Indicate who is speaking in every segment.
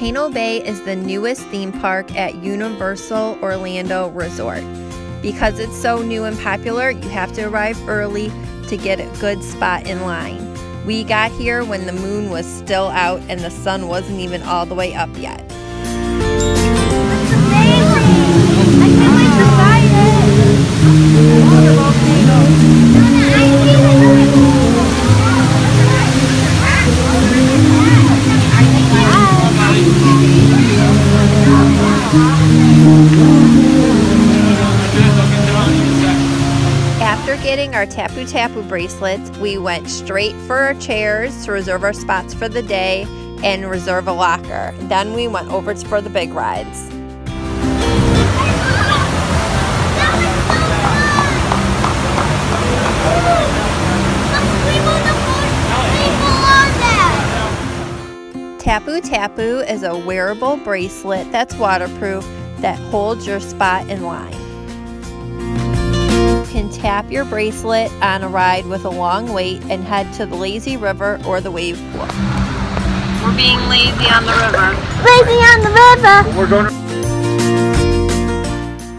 Speaker 1: Volcano Bay is the newest theme park at Universal Orlando Resort. Because it's so new and popular, you have to arrive early to get a good spot in line. We got here when the moon was still out and the sun wasn't even all the way up yet. After getting our Tapu Tapu bracelets, we went straight for our chairs to reserve our spots for the day and reserve a locker. Then we went over for the big rides. Tapu Tapu is a wearable bracelet that's waterproof that holds your spot in line. You can tap your bracelet on a ride with a long wait and head to the lazy river or the wave pool.
Speaker 2: We're being lazy on the river.
Speaker 3: Lazy on the river!
Speaker 4: We're going to...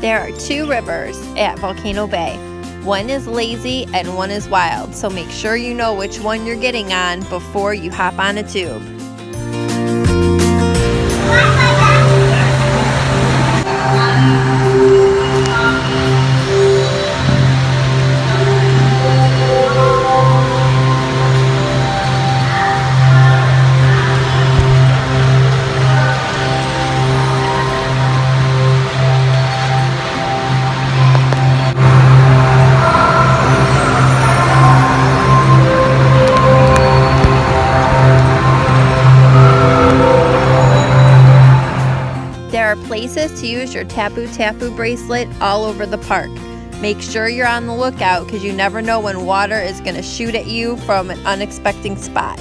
Speaker 1: There are two rivers at Volcano Bay. One is lazy and one is wild, so make sure you know which one you're getting on before you hop on a tube. There are places to use your Tapu Tapu bracelet all over the park. Make sure you're on the lookout because you never know when water is going to shoot at you from an unexpected spot.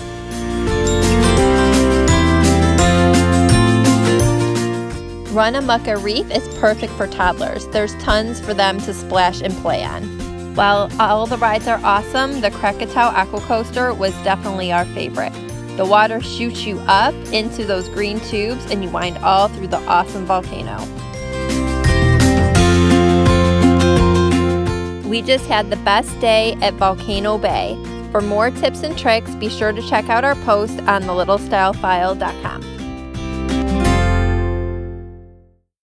Speaker 1: Run-A-Mucka Reef is perfect for toddlers. There's tons for them to splash and play on. While all the rides are awesome, the Krakatoa Aqua Coaster was definitely our favorite. The water shoots you up into those green tubes and you wind all through the awesome volcano. We just had the best day at Volcano Bay. For more tips and tricks, be sure to check out our post on thelittlestylefile.com.